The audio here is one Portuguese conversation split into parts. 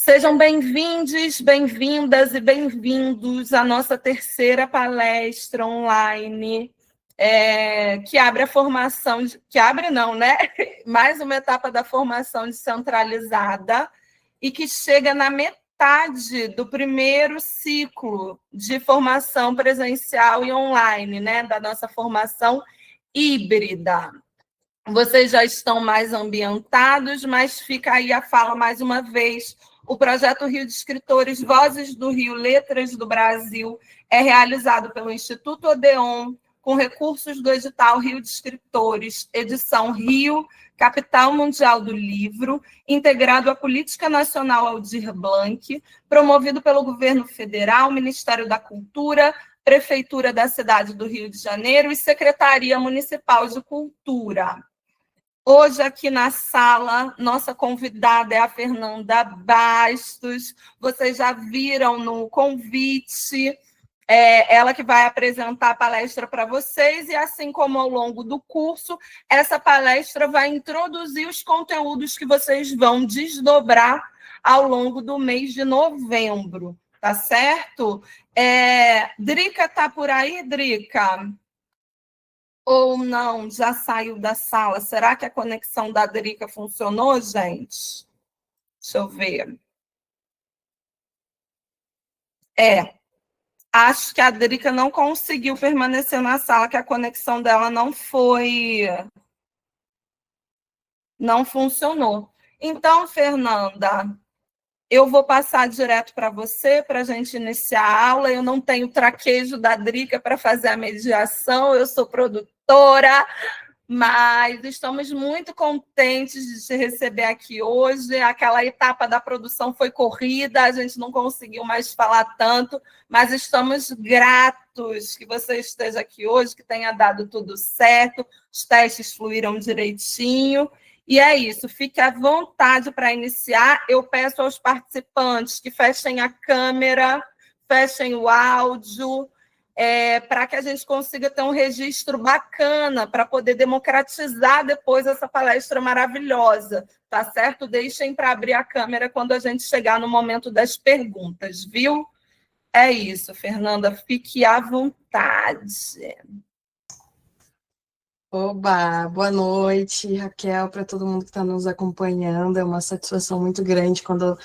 Sejam bem-vindos, bem-vindas e bem-vindos à nossa terceira palestra online, que abre a formação, que abre não, né? Mais uma etapa da formação descentralizada e que chega na metade do primeiro ciclo de formação presencial e online, né? Da nossa formação híbrida. Vocês já estão mais ambientados, mas fica aí a fala mais uma vez. O projeto Rio de Escritores Vozes do Rio, Letras do Brasil, é realizado pelo Instituto Odeon, com recursos do edital Rio de Escritores, edição Rio, capital mundial do livro, integrado à Política Nacional Aldir Blanc, promovido pelo Governo Federal, Ministério da Cultura, Prefeitura da cidade do Rio de Janeiro e Secretaria Municipal de Cultura. Hoje, aqui na sala, nossa convidada é a Fernanda Bastos. Vocês já viram no convite, ela que vai apresentar a palestra para vocês, e assim como ao longo do curso, essa palestra vai introduzir os conteúdos que vocês vão desdobrar ao longo do mês de novembro, tá certo? Drica está por aí, Drica? Ou não, já saiu da sala? Será que a conexão da Drica funcionou, gente? Deixa eu ver. Acho que a Drica não conseguiu permanecer na sala, que a conexão dela não funcionou. Então, Fernanda, eu vou passar direto para você, para a gente iniciar a aula. Eu não tenho traquejo da Drica para fazer a mediação, eu sou produtora, mas estamos muito contentes de te receber aqui hoje. Aquela etapa da produção foi corrida, a gente não conseguiu mais falar tanto, mas estamos gratos que você esteja aqui hoje, que tenha dado tudo certo, os testes fluíram direitinho. E é isso, fique à vontade para iniciar. Eu peço aos participantes que fechem a câmera, fechem o áudio, para que a gente consiga ter um registro bacana, para poder democratizar depois essa palestra maravilhosa, tá certo? Deixem para abrir a câmera quando a gente chegar no momento das perguntas, viu? É isso, Fernanda, fique à vontade. Oba, boa noite, Raquel, para todo mundo que está nos acompanhando. É uma satisfação muito grande quando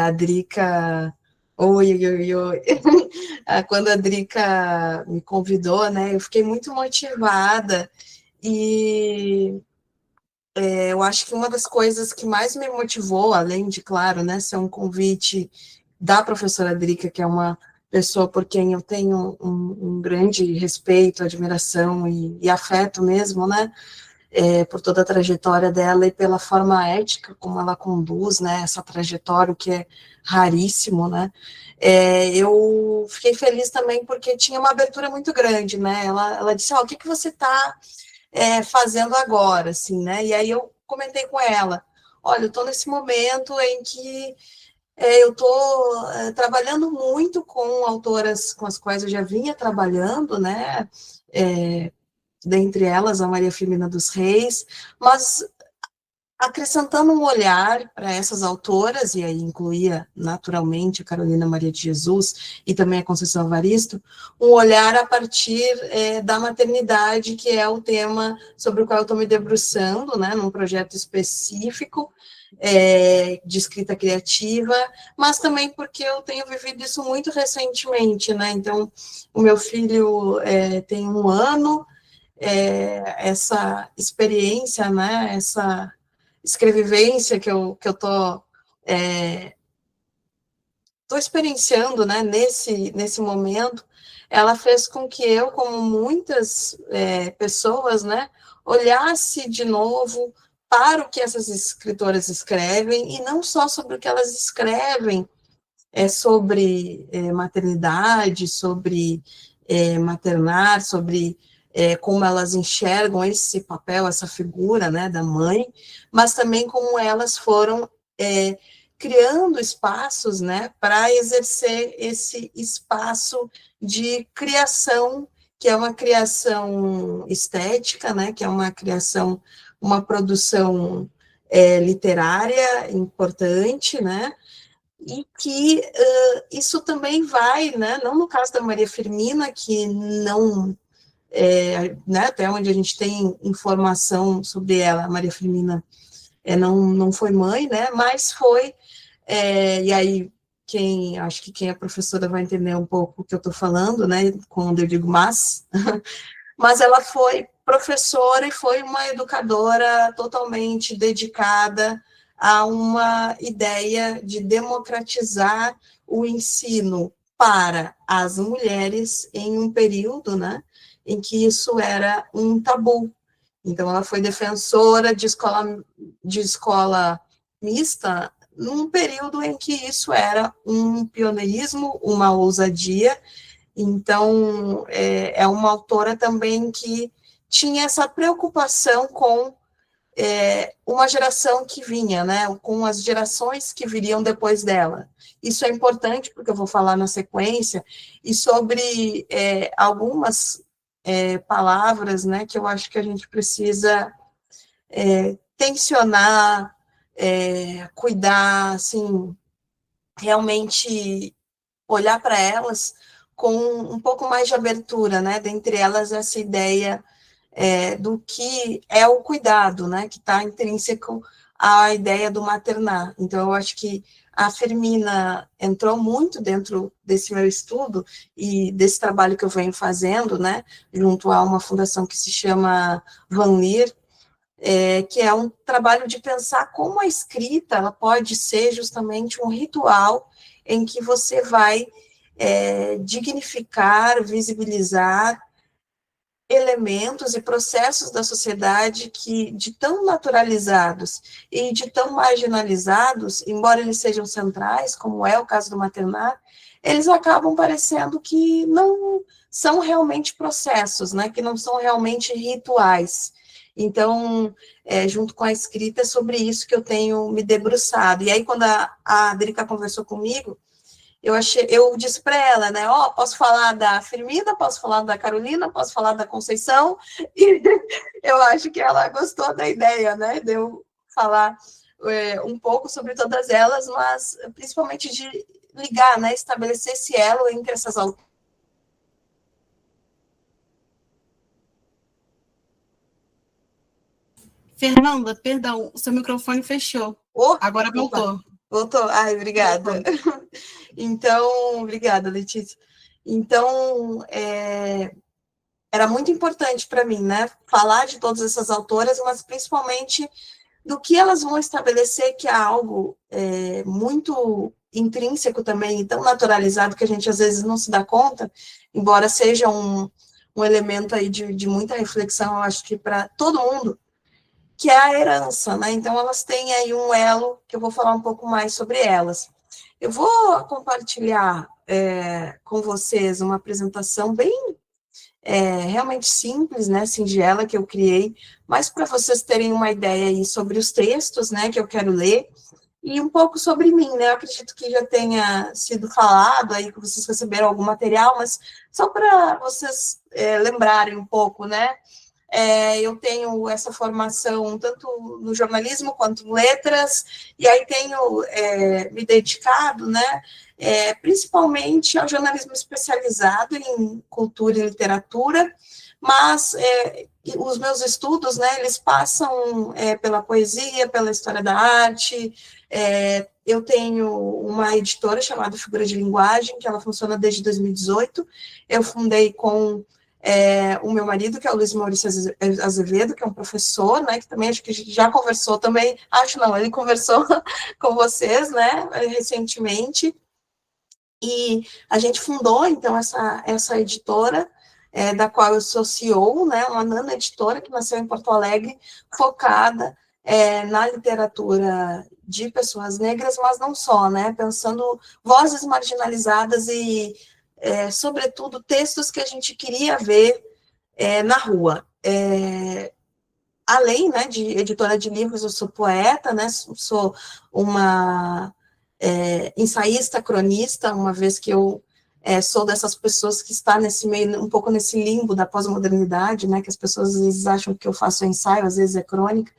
a Drica... Oi. Quando a Drica me convidou, né, eu fiquei muito motivada e eu acho que uma das coisas que mais me motivou, além de, claro, né, ser um convite da professora Drica, que é uma pessoa por quem eu tenho um grande respeito, admiração e afeto mesmo, né, por toda a trajetória dela e pela forma ética como ela conduz, né, essa trajetória, que é raríssimo, né, eu fiquei feliz também porque tinha uma abertura muito grande, né, ela disse, o que você está fazendo agora, assim, né, e aí eu comentei com ela, olha, eu estou nesse momento em que eu estou trabalhando muito com autoras com as quais eu já vinha trabalhando, né, dentre elas a Maria Firmina dos Reis, mas acrescentando um olhar para essas autoras, e aí incluía naturalmente a Carolina Maria de Jesus e também a Conceição Evaristo, um olhar a partir da maternidade, que é o tema sobre o qual eu estou me debruçando, né, num projeto específico, de escrita criativa, mas também porque eu tenho vivido isso muito recentemente, né, então o meu filho tem 1 ano, essa experiência, né, essa escrevivência que eu estou experienciando, né, nesse momento, ela fez com que eu, como muitas pessoas, né, olhasse de novo para o que essas escritoras escrevem, e não só sobre o que elas escrevem, sobre maternidade, sobre maternar, sobre como elas enxergam esse papel, essa figura, né, da mãe, mas também como elas foram criando espaços, né, para exercer esse espaço de criação, que é uma criação estética, né, que é uma criação, uma produção literária importante, né, e que isso também vai, né, não no caso da Maria Firmina, que não, né, até onde a gente tem informação sobre ela, a Maria Firmina não foi mãe, né, mas foi, e aí acho que quem é professora vai entender um pouco o que eu estou falando, né, quando eu digo mas ela foi professora e foi uma educadora totalmente dedicada a uma ideia de democratizar o ensino para as mulheres em um período, né, em que isso era um tabu. Então, ela foi defensora de escola mista num período em que isso era um pioneirismo, uma ousadia. Então, é uma autora também que tinha essa preocupação com uma geração que vinha, né, com as gerações que viriam depois dela. Isso é importante, porque eu vou falar na sequência, e sobre algumas palavras, né, que eu acho que a gente precisa tensionar, cuidar, assim, realmente olhar para elas com um pouco mais de abertura, né? Dentre elas, essa ideia do que é o cuidado, né? Que está intrínseco à ideia do maternar. Então, eu acho que a Firmina entrou muito dentro desse meu estudo e desse trabalho que eu venho fazendo, né? Junto a uma fundação que se chama Van Leer, que é um trabalho de pensar como a escrita ela pode ser justamente um ritual em que você vai dignificar, visibilizar elementos e processos da sociedade que, de tão naturalizados e de tão marginalizados, embora eles sejam centrais, como é o caso do maternar, eles acabam parecendo que não são realmente processos, né, que não são realmente rituais. Então, junto com a escrita, é sobre isso que eu tenho me debruçado. E aí, quando a Drica conversou comigo, eu disse para ela, né, posso falar da Firmina, posso falar da Carolina, posso falar da Conceição, e eu acho que ela gostou da ideia, né, de eu falar um pouco sobre todas elas, mas principalmente de ligar, né, estabelecer esse elo entre essas autoras. Fernanda, perdão, o seu microfone fechou. Agora voltou. Voltou? Ai, obrigada. Então, obrigada, Letícia. Então, era muito importante para mim, né, falar de todas essas autoras, mas principalmente do que elas vão estabelecer, que é algo muito intrínseco também, e tão naturalizado que a gente às vezes não se dá conta, embora seja um elemento aí de muita reflexão, eu acho que para todo mundo, que é a herança, né? Então, elas têm aí um elo, que eu vou falar um pouco mais sobre elas. Eu vou compartilhar com vocês uma apresentação bem realmente simples, né, singela, que eu criei, mas para vocês terem uma ideia aí sobre os textos, né, que eu quero ler, e um pouco sobre mim, né, eu acredito que já tenha sido falado aí, que vocês receberam algum material, mas só para vocês lembrarem um pouco, né, eu tenho essa formação tanto no jornalismo quanto em letras, e aí tenho me dedicado, né, principalmente ao jornalismo especializado em cultura e literatura, mas os meus estudos, né, eles passam pela poesia, pela história da arte. Eu tenho uma editora chamada Figura de Linguagem, que ela funciona desde 2018, eu fundei com o meu marido, que é o Luiz Maurício Azevedo, que é um professor, né, que também acho que já conversou também, ele conversou com vocês, né, recentemente, e a gente fundou, então, essa editora, da qual eu sou CEO, né, uma nana editora que nasceu em Porto Alegre, focada na literatura de pessoas negras, mas não só, né, pensando vozes marginalizadas e sobretudo, textos que a gente queria ver na rua. Além, né, de editora de livros, eu sou poeta, né, sou uma ensaísta, cronista, uma vez que eu sou dessas pessoas que está nesse meio, um pouco nesse limbo da pós-modernidade, né, que as pessoas às vezes acham que eu faço ensaio, às vezes é crônica.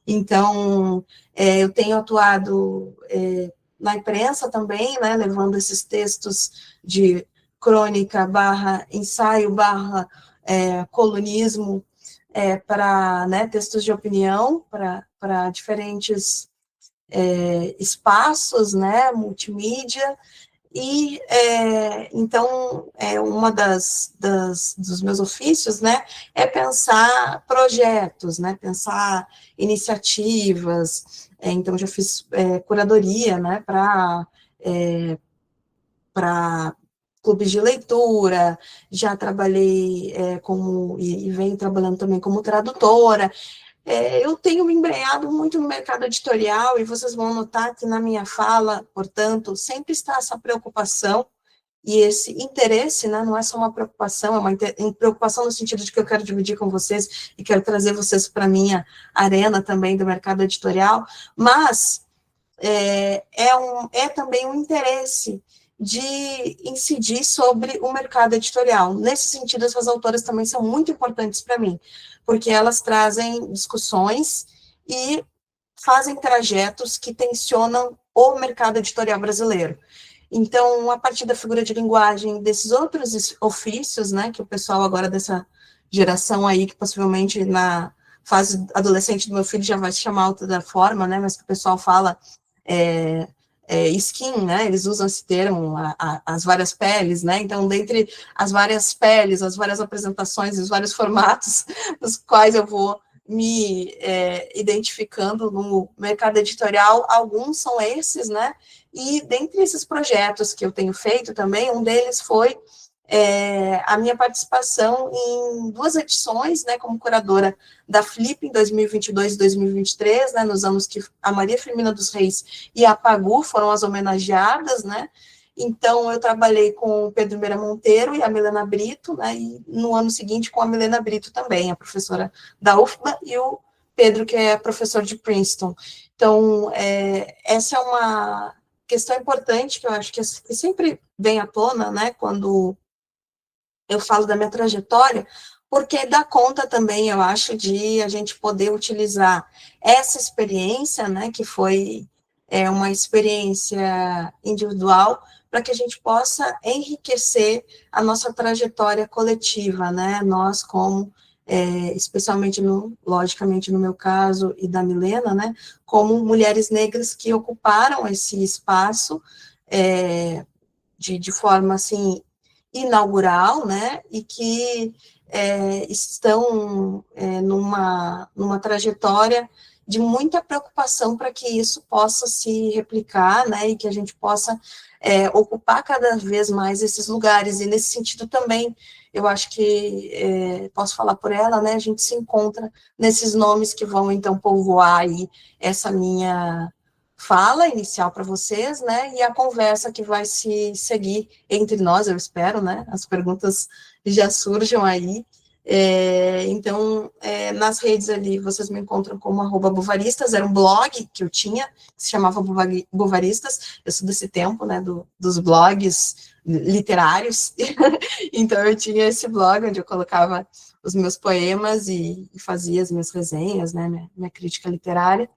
Então, eu tenho atuado na imprensa também, né, levando esses textos de crônica / ensaio / colunismo para, né, textos de opinião para diferentes espaços, né, multimídia. E, então, uma dos meus ofícios, né, é pensar projetos, né, pensar iniciativas. Então, já fiz curadoria, né, para clubes de leitura, já trabalhei e venho trabalhando também como tradutora. Eu tenho me embrenhado muito no mercado editorial, e vocês vão notar que na minha fala, portanto, sempre está essa preocupação e esse interesse, né, não é só uma preocupação, é uma preocupação no sentido de que eu quero dividir com vocês e quero trazer vocês para a minha arena também do mercado editorial, mas é também um interesse de incidir sobre o mercado editorial. Nesse sentido, essas autoras também são muito importantes para mim, porque elas trazem discussões e fazem trajetos que tensionam o mercado editorial brasileiro. Então, a partir da figura de linguagem desses outros ofícios, né, que o pessoal agora dessa geração aí, que possivelmente na fase adolescente do meu filho já vai se chamar outra forma, né, mas que o pessoal fala skin, né, eles usam esse termo, as várias peles, né, então, dentre as várias peles, as várias apresentações, os vários formatos dos quais eu vou me identificando no mercado editorial, alguns são esses, né, e dentre esses projetos que eu tenho feito também, um deles foi a minha participação em 2 edições, né, como curadora da Flip em 2022 e 2023, né, nos anos que a Maria Firmina dos Reis e a Pagu foram as homenageadas, né. Então, eu trabalhei com o Pedro Meira Monteiro e a Milena Brito, né, e no ano seguinte com a Milena Brito também, a professora da UFBA, e o Pedro, que é professor de Princeton. Então, essa é uma questão importante que eu acho que sempre vem à tona, né, quando eu falo da minha trajetória, porque dá conta também, eu acho, de a gente poder utilizar essa experiência, né, que foi uma experiência individual, para que a gente possa enriquecer a nossa trajetória coletiva, né, nós como, especialmente, logicamente, no meu caso e da Milena, né, como mulheres negras que ocuparam esse espaço de forma, assim, inaugural, né, e que estão numa trajetória de muita preocupação para que isso possa se replicar, né, e que a gente possa ocupar cada vez mais esses lugares, e nesse sentido também, eu acho que, posso falar por ela, né, a gente se encontra nesses nomes que vão, então, povoar aí essa minha fala inicial para vocês, né, e a conversa que vai se seguir entre nós, eu espero, né, as perguntas já surjam aí. Então, nas redes ali, vocês me encontram como @bovaristas, era um blog que eu tinha, que se chamava Bovaristas, eu sou desse tempo, né, dos blogs literários, então eu tinha esse blog onde eu colocava os meus poemas e fazia as minhas resenhas, né, minha crítica literária.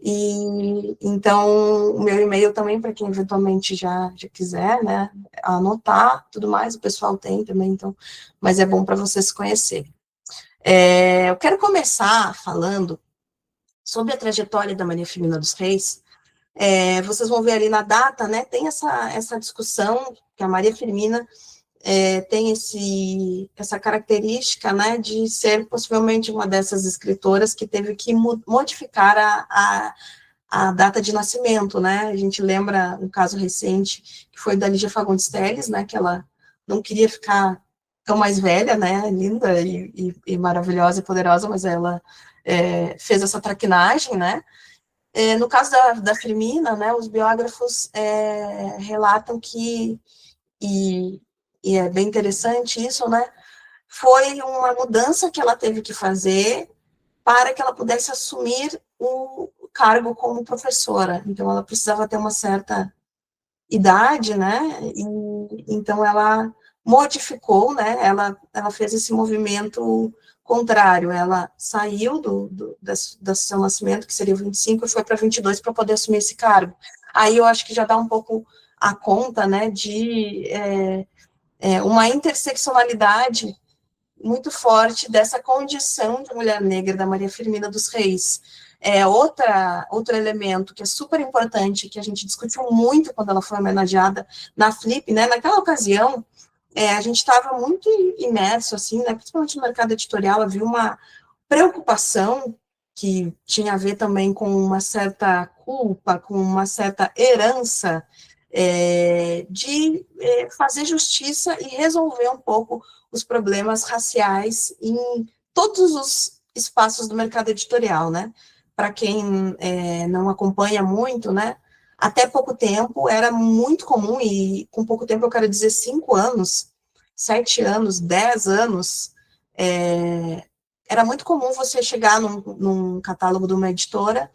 E então o meu e-mail também, para quem eventualmente já quiser, né, anotar, tudo mais, o pessoal tem também, então, mas é bom para vocês se conhecerem. Eu quero começar falando sobre a trajetória da Maria Firmina dos Reis. Vocês vão ver ali na data, né, tem essa discussão que a Maria Firmina tem essa característica, né, de ser possivelmente uma dessas escritoras que teve que modificar a data de nascimento, né, a gente lembra um caso recente, que foi da Lígia Fagundes Telles, né, que ela não queria ficar tão mais velha, né, linda e maravilhosa e poderosa, mas ela fez essa traquinagem, né. No caso da Firmina, né, os biógrafos relatam que, e é bem interessante isso, né, foi uma mudança que ela teve que fazer para que ela pudesse assumir o cargo como professora. Então, ela precisava ter uma certa idade, né, e então ela modificou, né, ela fez esse movimento contrário, ela saiu do seu nascimento, que seria 25, e foi para 22 para poder assumir esse cargo. aí eu acho que já dá um pouco a conta, né, de uma interseccionalidade muito forte dessa condição de mulher negra da Maria Firmina dos Reis. Outro elemento que é super importante, que a gente discutiu muito quando ela foi homenageada na Flip, né, naquela ocasião, a gente estava muito imerso, assim, né, principalmente no mercado editorial, havia uma preocupação que tinha a ver também com uma certa culpa, com uma certa herança, de fazer justiça e resolver um pouco os problemas raciais em todos os espaços do mercado editorial, né? Para quem não acompanha muito, né? Até pouco tempo era muito comum, e com pouco tempo eu quero dizer 5 anos, 7 anos, 10 anos, era muito comum você chegar num catálogo de uma editora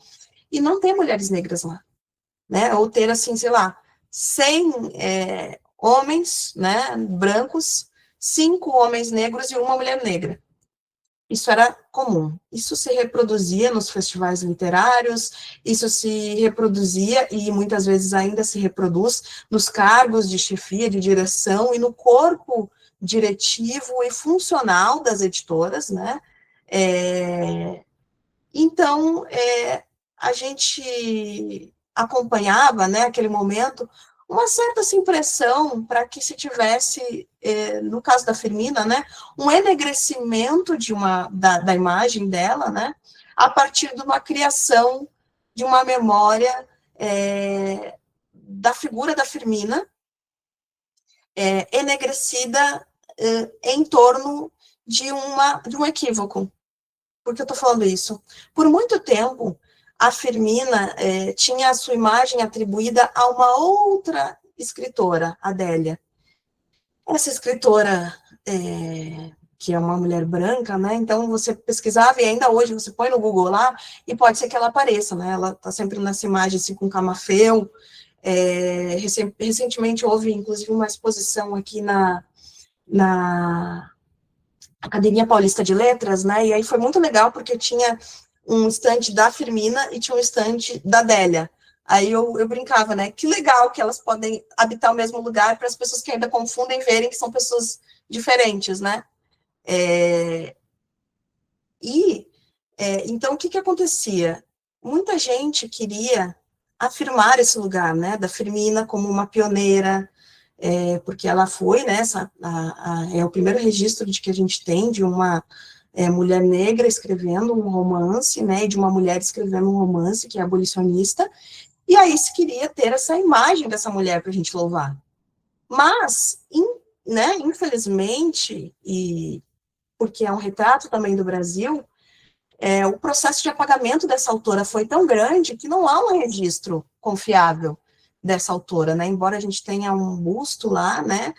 e não ter mulheres negras lá, né? Ou ter, assim, sei lá, 100 homens, né, brancos, 5 homens negros e uma mulher negra. Isso era comum. Isso se reproduzia nos festivais literários, isso se reproduzia, e muitas vezes ainda se reproduz, nos cargos de chefia, de direção e no corpo diretivo e funcional das editoras, né? Então, a gente acompanhava, né, aquele momento, uma certa assim, pressão para que se tivesse, no caso da Firmina, né, um enegrecimento da imagem dela, né, a partir de uma criação de uma memória da figura da Firmina, enegrecida em torno de um equívoco. Por que eu estou falando isso? Por muito tempo, a Firmina tinha a sua imagem atribuída a uma outra escritora, Adélia. Essa escritora, que é uma mulher branca, né? Então você pesquisava, e ainda hoje você põe no Google lá, e pode ser que ela apareça, né? Ela está sempre nessa imagem assim, com camafeu. Recentemente houve, inclusive, uma exposição aqui na Academia Paulista de Letras, né, e aí foi muito legal, porque tinha um estande da Firmina e tinha um estande da Adélia. Aí eu brincava, né, que legal que elas podem habitar o mesmo lugar, para as pessoas que ainda confundem verem que são pessoas diferentes, né. Então, o que acontecia? Muita gente queria afirmar esse lugar, né, da Firmina como uma pioneira, porque ela foi, né, é o primeiro registro de que a gente tem de uma mulher negra escrevendo um romance, né, e de uma mulher escrevendo um romance, que é abolicionista, e aí se queria ter essa imagem dessa mulher para a gente louvar. Mas, né, infelizmente, e porque é um retrato também do Brasil, o processo de apagamento dessa autora foi tão grande que não há um registro confiável dessa autora, né, embora a gente tenha um busto lá, né,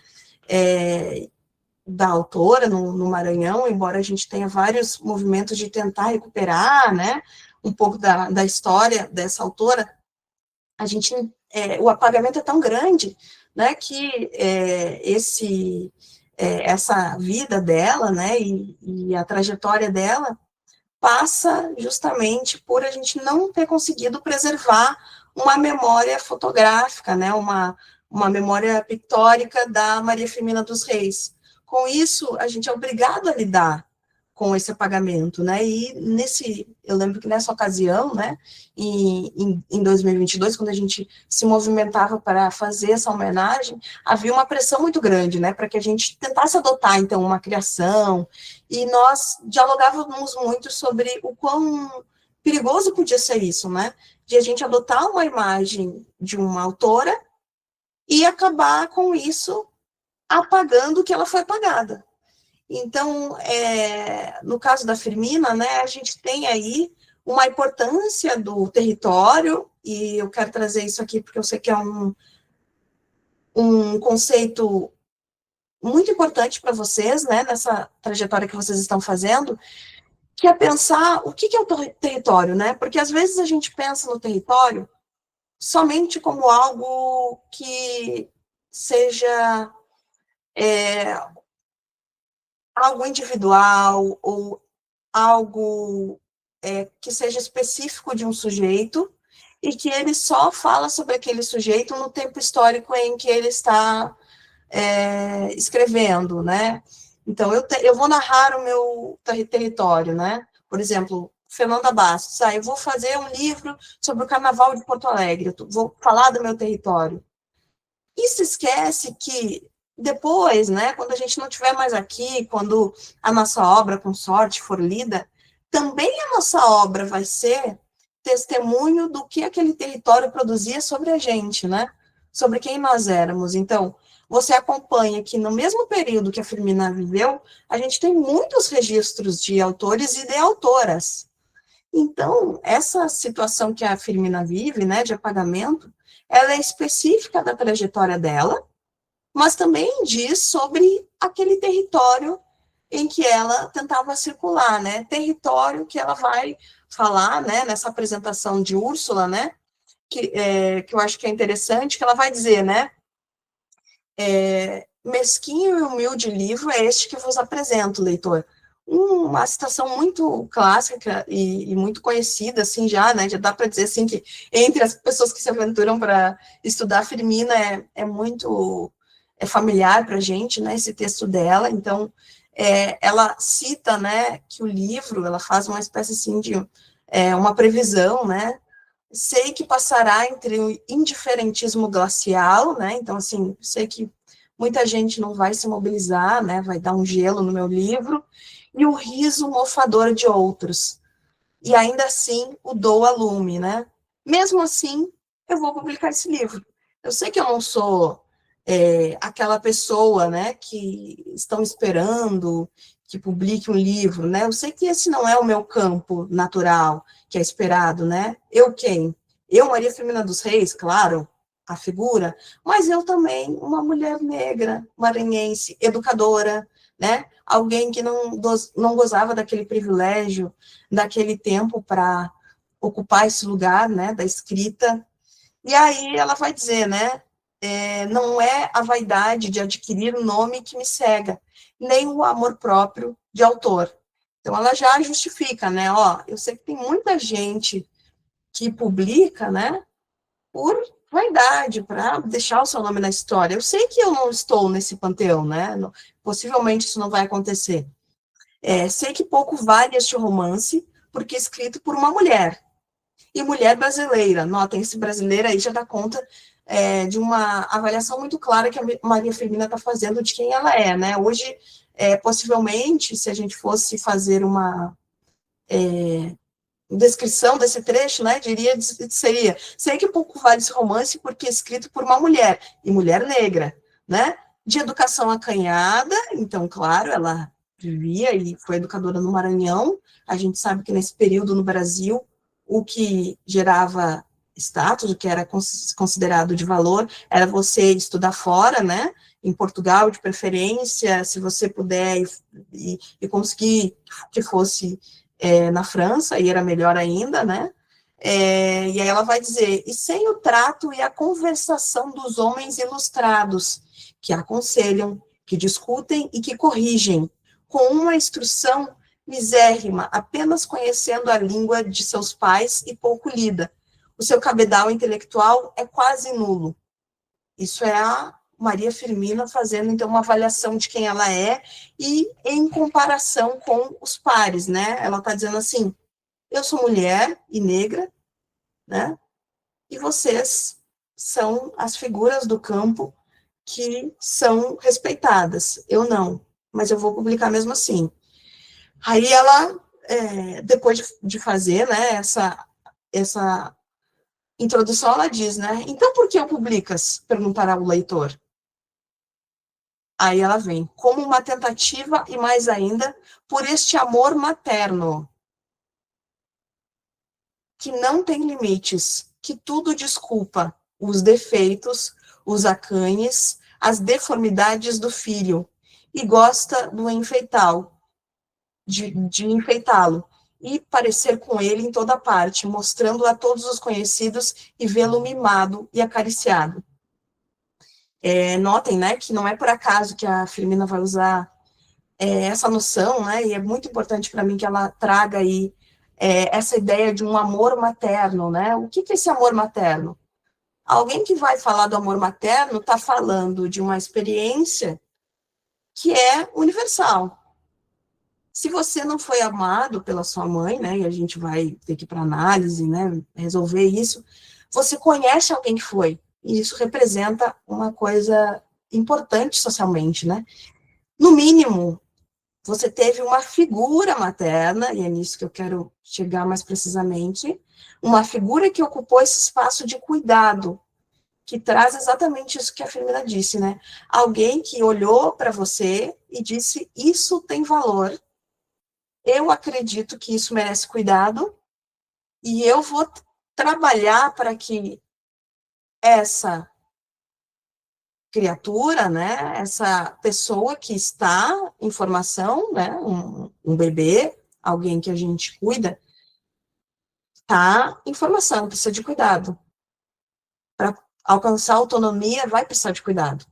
da autora no Maranhão, embora a gente tenha vários movimentos de tentar recuperar, né, um pouco da história dessa autora, o apagamento é tão grande, né, que essa vida dela, né, e a trajetória dela passa justamente por a gente não ter conseguido preservar uma memória fotográfica, né, uma memória pictórica da Maria Firmina dos Reis. Com isso, a gente é obrigado a lidar com esse apagamento, né, e eu lembro que nessa ocasião, né, em 2022, quando a gente se movimentava para fazer essa homenagem, havia uma pressão muito grande, né, para que a gente tentasse adotar, então, uma criação, e nós dialogávamos muito sobre o quão perigoso podia ser isso, né, de a gente adotar uma imagem de uma autora e acabar com isso apagando que ela foi apagada. Então, no caso da Firmina, né, a gente tem aí uma importância do território, e eu quero trazer isso aqui porque eu sei que é um conceito muito importante para vocês, né, nessa trajetória que vocês estão fazendo, que é pensar o que é o território, né, porque às vezes a gente pensa no território somente como algo que seja algo individual, ou algo que seja específico de um sujeito, e que ele só fala sobre aquele sujeito no tempo histórico em que ele está escrevendo, né? Então, eu vou narrar o meu território, né? Por exemplo, Fernanda Bastos, eu vou fazer um livro sobre o Carnaval de Porto Alegre, vou falar do meu território. E se esquece que depois, né, quando a gente não estiver mais aqui, quando a nossa obra, com sorte, for lida, também a nossa obra vai ser testemunho do que aquele território produzia sobre a gente, né? Sobre quem nós éramos. Então, você acompanha que no mesmo período que a Firmina viveu, a gente tem muitos registros de autores e de autoras. Então, essa situação que a Firmina vive, né, de apagamento, ela é específica da trajetória dela, mas também diz sobre aquele território em que ela tentava circular, né, território que ela vai falar, né, nessa apresentação de Úrsula, né, que eu acho que é interessante, que ela vai dizer, né, mesquinho e humilde livro é este que vos apresento, leitor. Uma citação muito clássica e muito conhecida, assim, já, né, já dá para dizer, assim, que entre as pessoas que se aventuram para estudar Firmina é muito familiar para a gente, né, esse texto dela. Então, ela cita, né, que o livro, ela faz uma espécie, assim, de uma previsão, né, sei que passará entre o indiferentismo glacial, né, então, assim, sei que muita gente não vai se mobilizar, né, vai dar um gelo no meu livro, e o riso mofador de outros. E ainda assim, o dou a lume, né? Mesmo assim, eu vou publicar esse livro. Eu sei que eu não sou aquela pessoa, né, que estão esperando que publique um livro, né? Eu sei que esse não é o meu campo natural, que é esperado, né? Eu quem? Eu, Maria Firmina dos Reis, claro, a figura, mas eu também, uma mulher negra, maranhense, educadora, né? Alguém que não gozava daquele privilégio, daquele tempo para ocupar esse lugar, né, da escrita. E aí ela vai dizer, né, não é a vaidade de adquirir o nome que me cega, nem o amor próprio de autor. Então ela já justifica, né, eu sei que tem muita gente que publica, né, por vaidade, para deixar o seu nome na história. Eu sei que eu não estou nesse panteão, né? Possivelmente isso não vai acontecer. Sei que pouco vale este romance, porque é escrito por uma mulher. E mulher brasileira. Notem, esse brasileiro aí já dá conta de uma avaliação muito clara que a Maria Firmina está fazendo de quem ela é, né? Hoje, possivelmente, se a gente fosse fazer uma descrição desse trecho, né, seria, sei que pouco vale esse romance porque é escrito por uma mulher, e mulher negra, né, de educação acanhada, então, claro, ela vivia e foi educadora no Maranhão, a gente sabe que nesse período no Brasil, o que gerava status, o que era considerado de valor, era você estudar fora, né, em Portugal, de preferência, se você puder e conseguir que fosse na França, e era melhor ainda, né? E aí ela vai dizer, e sem o trato e a conversação dos homens ilustrados, que aconselham, que discutem e que corrigem, com uma instrução misérrima, apenas conhecendo a língua de seus pais e pouco lida. O seu cabedal intelectual é quase nulo. Isso é a Maria Firmina fazendo, então, uma avaliação de quem ela é e em comparação com os pares, né? Ela está dizendo assim, eu sou mulher e negra, né? E vocês são as figuras do campo que são respeitadas. Eu não, mas eu vou publicar mesmo assim. Aí ela, depois de fazer, né, essa introdução, ela diz, né? Então, por que eu publicas? Perguntará o leitor. Aí ela vem, como uma tentativa e mais ainda, por este amor materno, que não tem limites, que tudo desculpa, os defeitos, os acanhes, as deformidades do filho, e gosta do enfeitá-lo, de enfeitá-lo, e parecer com ele em toda parte, mostrando a todos os conhecidos e vê-lo mimado e acariciado. Notem, né, que não é por acaso que a Firmina vai usar essa noção, né, e é muito importante para mim que ela traga aí essa ideia de um amor materno, né? O que é esse amor materno? Alguém que vai falar do amor materno está falando de uma experiência que é universal. Se você não foi amado pela sua mãe, né, e a gente vai ter que ir para análise, né, resolver isso, você conhece alguém que foi, e isso representa uma coisa importante socialmente, né? No mínimo, você teve uma figura materna, e é nisso que eu quero chegar mais precisamente, uma figura que ocupou esse espaço de cuidado, que traz exatamente isso que a Firmina disse, né? Alguém que olhou para você e disse, isso tem valor, eu acredito que isso merece cuidado, e eu vou trabalhar para que essa criatura, né, essa pessoa que está em formação, né, um bebê, alguém que a gente cuida, está em formação, precisa de cuidado. Para alcançar autonomia, vai precisar de cuidado.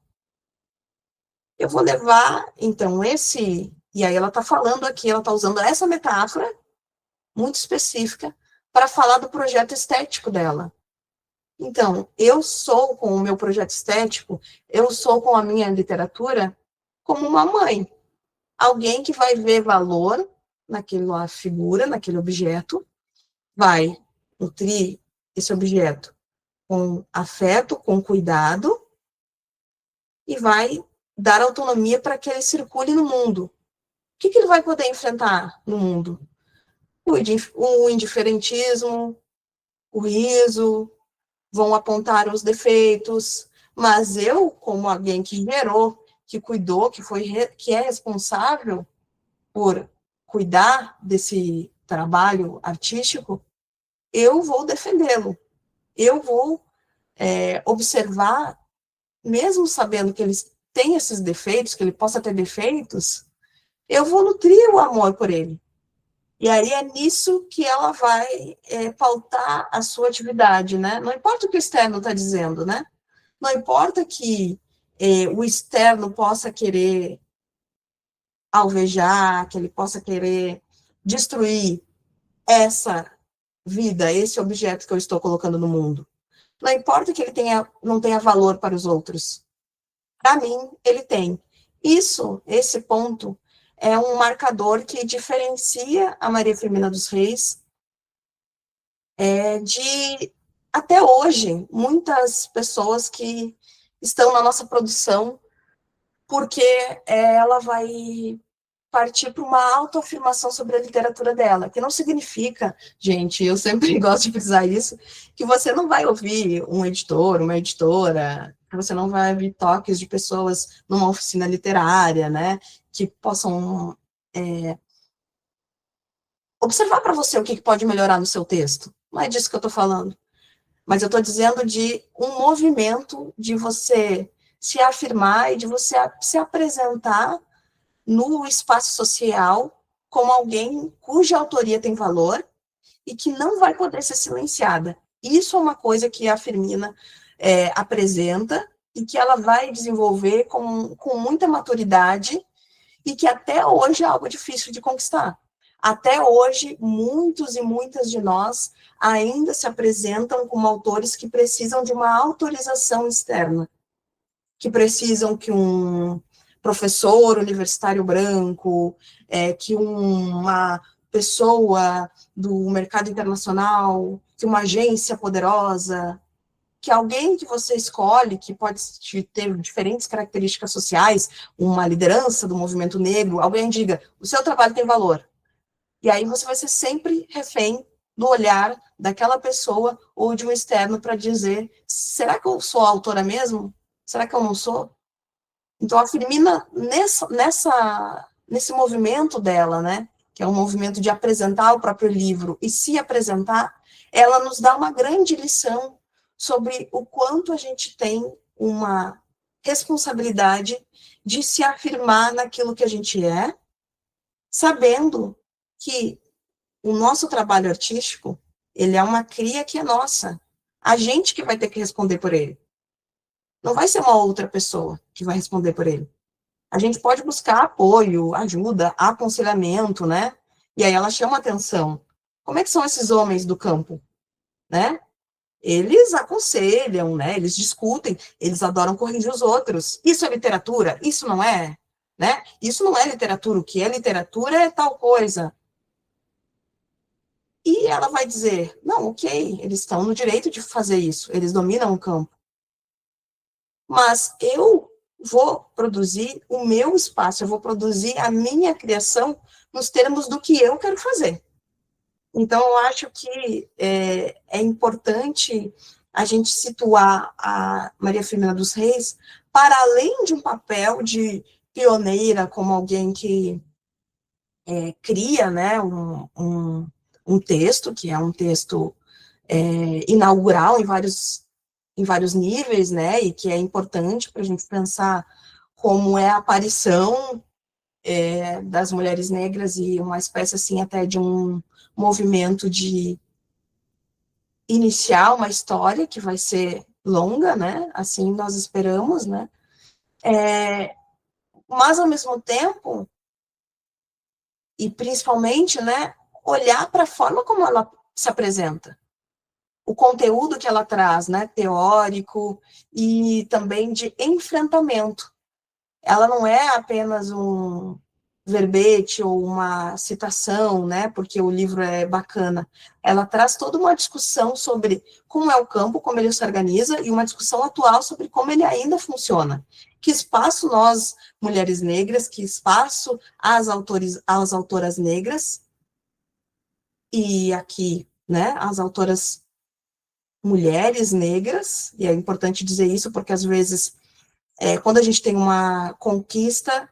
Eu vou levar, então, e aí ela está falando aqui, ela está usando essa metáfora, muito específica, para falar do projeto estético dela. Então, eu sou, com o meu projeto estético, eu sou, com a minha literatura, como uma mãe. Alguém que vai ver valor naquela figura, naquele objeto, vai nutrir esse objeto com afeto, com cuidado, e vai dar autonomia para que ele circule no mundo. O que ele vai poder enfrentar no mundo? O indiferentismo, o riso, vão apontar os defeitos, mas eu, como alguém que gerou, que cuidou, que é responsável por cuidar desse trabalho artístico, eu vou defendê-lo. Eu vou observar, mesmo sabendo que ele tem esses defeitos, que ele possa ter defeitos, eu vou nutrir o amor por ele. E aí é nisso que ela vai pautar a sua atividade, né? Não importa o que o externo está dizendo, né? Não importa que o externo possa querer alvejar, que ele possa querer destruir essa vida, esse objeto que eu estou colocando no mundo. Não importa que ele não tenha valor para os outros. Para mim, ele tem. Esse ponto, é um marcador que diferencia a Maria Firmina dos Reis de, até hoje, muitas pessoas que estão na nossa produção, porque ela vai partir para uma autoafirmação sobre a literatura dela, que não significa, gente, eu sempre gosto de frisar isso, que você não vai ouvir um editor, uma editora, que você não vai ouvir toques de pessoas numa oficina literária, né, que possam observar para você o que pode melhorar no seu texto. Não é disso que eu estou falando. Mas eu estou dizendo de um movimento de você se afirmar e de você se apresentar no espaço social como alguém cuja autoria tem valor e que não vai poder ser silenciada. Isso é uma coisa que a Firmina apresenta e que ela vai desenvolver com muita maturidade e que até hoje é algo difícil de conquistar. Até hoje, muitos e muitas de nós ainda se apresentam como autores que precisam de uma autorização externa, que precisam que um professor universitário branco, que uma pessoa do mercado internacional, que uma agência poderosa, que alguém que você escolhe, que pode ter diferentes características sociais, uma liderança do movimento negro, alguém diga, o seu trabalho tem valor. E aí você vai ser sempre refém do olhar daquela pessoa ou de um externo para dizer, será que eu sou a autora mesmo? Será que eu não sou? Então, a Firmina, nesse movimento dela, né, que é um movimento de apresentar o próprio livro e se apresentar, ela nos dá uma grande lição sobre o quanto a gente tem uma responsabilidade de se afirmar naquilo que a gente é, sabendo que o nosso trabalho artístico, ele é uma cria que é nossa. A gente que vai ter que responder por ele. Não vai ser uma outra pessoa que vai responder por ele. A gente pode buscar apoio, ajuda, aconselhamento, né? E aí ela chama atenção. Como é que são esses homens do campo, né? Eles aconselham, né? Eles discutem, eles adoram corrigir os outros. Isso é literatura? Isso não é, né? Isso não é literatura. O que é literatura é tal coisa. E ela vai dizer, não, ok, eles estão no direito de fazer isso, eles dominam o campo. Mas eu vou produzir o meu espaço, eu vou produzir a minha criação nos termos do que eu quero fazer. Então, eu acho que é importante a gente situar a Maria Firmina dos Reis para além de um papel de pioneira, como alguém que cria, né, um texto, que é um texto inaugural em vários níveis, né, e que é importante para a gente pensar como é a aparição das mulheres negras e uma espécie, assim, até de um movimento de iniciar uma história que vai ser longa, né, assim nós esperamos, né, mas ao mesmo tempo, e principalmente, né, olhar para a forma como ela se apresenta, o conteúdo que ela traz, né, teórico e também de enfrentamento. Ela não é apenas um verbete ou uma citação, né, porque o livro é bacana. Ela traz toda uma discussão sobre como é o campo, como ele se organiza, e uma discussão atual sobre como ele ainda funciona. Que espaço nós, mulheres negras, que espaço as autoras negras, e aqui, né, as autoras mulheres negras, e é importante dizer isso porque às vezes, quando a gente tem uma conquista,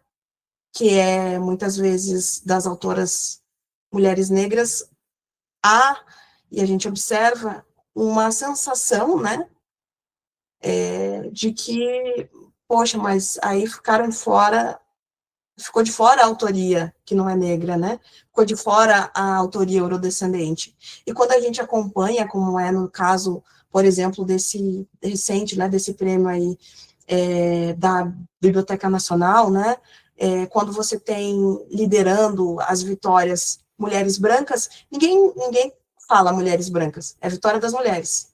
que é muitas vezes das autoras mulheres negras, e a gente observa uma sensação, né, de que, poxa, mas aí ficou de fora a autoria que não é negra, né, ficou de fora a autoria eurodescendente. E quando a gente acompanha, como é no caso, por exemplo, desse recente, né, desse prêmio aí, da Biblioteca Nacional, né, quando você tem liderando as vitórias mulheres brancas, ninguém fala mulheres brancas, é a vitória das mulheres,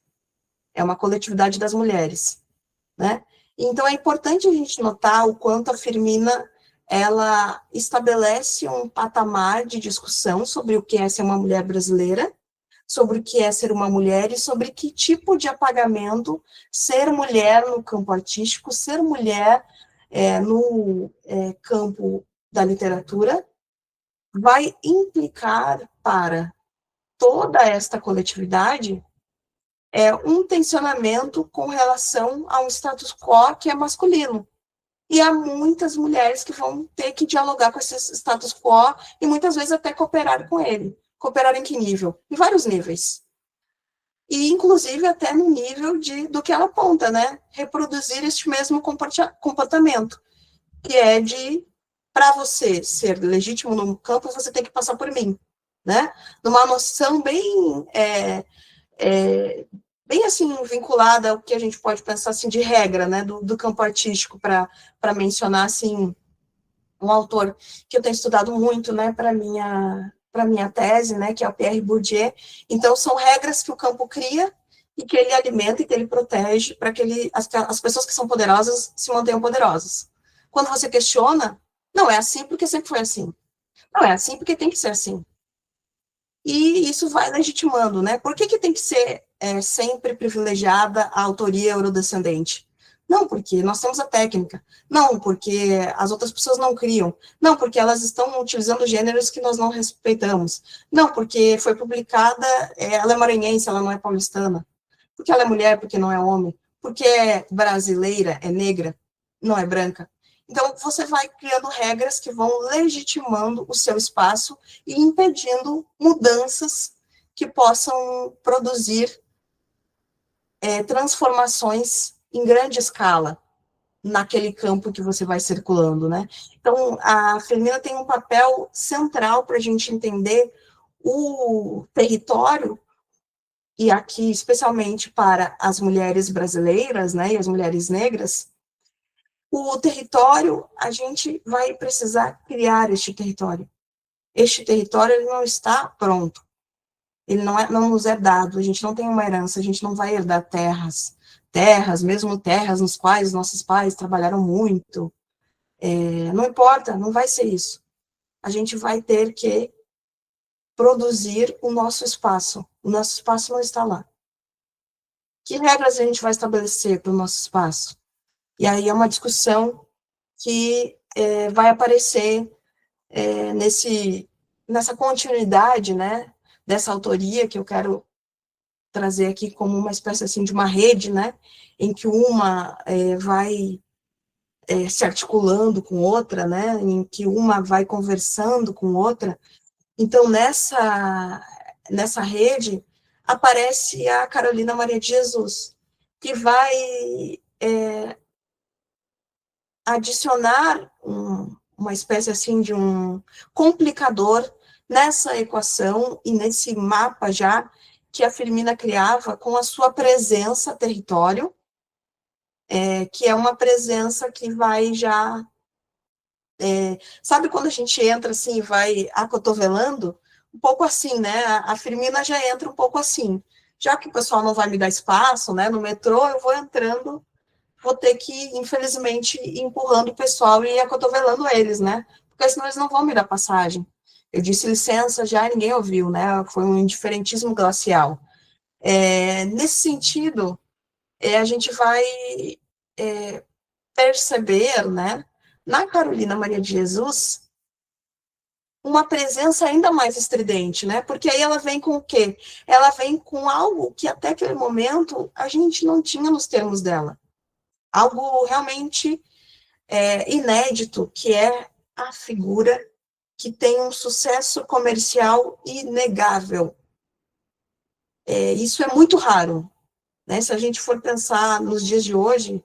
é uma coletividade das mulheres, né? Então é importante a gente notar o quanto a Firmina ela estabelece um patamar de discussão sobre o que é ser uma mulher brasileira, sobre o que é ser uma mulher e sobre que tipo de apagamento ser mulher no campo artístico, ser mulher no campo da literatura vai implicar para toda esta coletividade um tensionamento com relação a um status quo que é masculino. E há muitas mulheres que vão ter que dialogar com esse status quo e muitas vezes até cooperar com ele. Cooperar em que nível? Em vários níveis. E, inclusive, até no nível do que ela aponta, né? Reproduzir este mesmo comportamento, que é de, para você ser legítimo no campo, você tem que passar por mim, né? Numa noção bem assim, vinculada ao que a gente pode pensar, assim, de regra, né? Do campo artístico, para mencionar, assim, um autor que eu tenho estudado muito, né, para minha tese, né, que é o Pierre Bourdieu. Então, são regras que o campo cria e que ele alimenta e que ele protege para que as pessoas que são poderosas se mantenham poderosas. Quando você questiona, não é assim porque sempre foi assim. Não é assim porque tem que ser assim. E isso vai legitimando, né? Por que tem que ser sempre privilegiada a autoria eurodescendente? Não, porque nós temos a técnica. Não, porque as outras pessoas não criam. Não, porque elas estão utilizando gêneros que nós não respeitamos. Não, porque foi publicada, ela é maranhense, ela não é paulistana. Porque ela é mulher, porque não é homem. Porque é brasileira, é negra, não é branca. Então, você vai criando regras que vão legitimando o seu espaço e impedindo mudanças que possam produzir transformações em grande escala naquele campo que você vai circulando, né? Então, a Firmina tem um papel central para a gente entender o território, e aqui especialmente para as mulheres brasileiras, né, e as mulheres negras. O território, a gente vai precisar criar este território. Este território ele não está pronto. Ele não nos é dado, a gente não tem uma herança, a gente não vai herdar terras, mesmo terras nos quais nossos pais trabalharam muito, não importa, não vai ser isso. A gente vai ter que produzir o nosso espaço não está lá. Que regras a gente vai estabelecer para o nosso espaço? E aí é uma discussão que vai aparecer nessa continuidade, né, dessa autoria que eu quero trazer aqui como uma espécie assim de uma rede, né, em que uma vai se articulando com outra, né, em que uma vai conversando com outra. Então, nessa rede, aparece a Carolina Maria de Jesus, que vai adicionar uma espécie assim de um complicador nessa equação e nesse mapa já que a Firmina criava com a sua presença território, que é uma presença que vai já... sabe quando a gente entra assim e vai acotovelando? Um pouco assim, né? A Firmina já entra um pouco assim. Já que o pessoal não vai me dar espaço, né? No metrô, eu vou entrando, vou ter que, infelizmente, ir empurrando o pessoal e acotovelando eles, né? Porque senão eles não vão me dar passagem. Eu disse licença já e ninguém ouviu, né? Foi um indiferentismo glacial. Nesse sentido, a gente vai perceber, né, na Carolina Maria de Jesus, uma presença ainda mais estridente, né? Porque aí ela vem com o quê? Ela vem com algo que até aquele momento a gente não tinha nos termos dela. Algo realmente inédito, que é a figura que tem um sucesso comercial inegável. Isso é muito raro, né? Se a gente for pensar nos dias de hoje,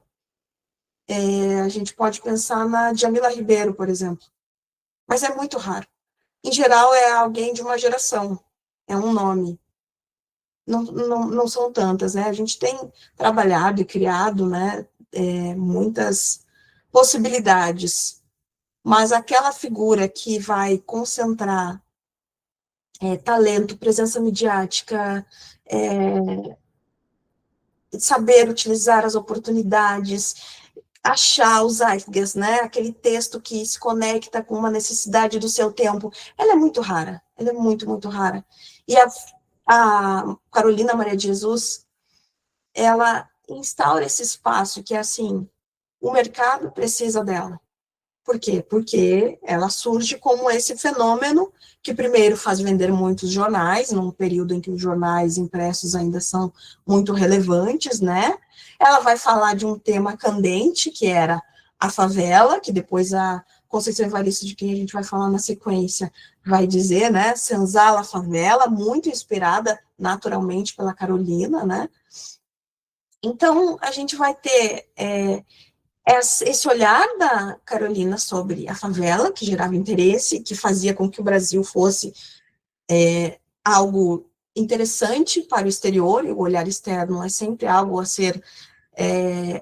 a gente pode pensar na Djamila Ribeiro, por exemplo. Mas é muito raro. Em geral, é alguém de uma geração, é um nome. Não são tantas, né? A gente tem trabalhado e criado, né, muitas possibilidades, mas aquela figura que vai concentrar talento, presença midiática, saber utilizar as oportunidades, achar os zeitgeist, né? Aquele texto que se conecta com uma necessidade do seu tempo, ela é muito rara, ela é muito, muito rara. E a Carolina Maria de Jesus, ela instaura esse espaço que é assim, o mercado precisa dela. Por quê? Porque ela surge como esse fenômeno que primeiro faz vender muitos jornais, num período em que os jornais impressos ainda são muito relevantes, né? Ela vai falar de um tema candente, que era a favela, que depois a Conceição Evaristo, de quem a gente vai falar na sequência, vai dizer, né? Senzala Favela, muito inspirada naturalmente pela Carolina, né? Então, a gente vai ter esse olhar da Carolina sobre a favela, que gerava interesse, que fazia com que o Brasil fosse algo interessante para o exterior, e o olhar externo é sempre algo a ser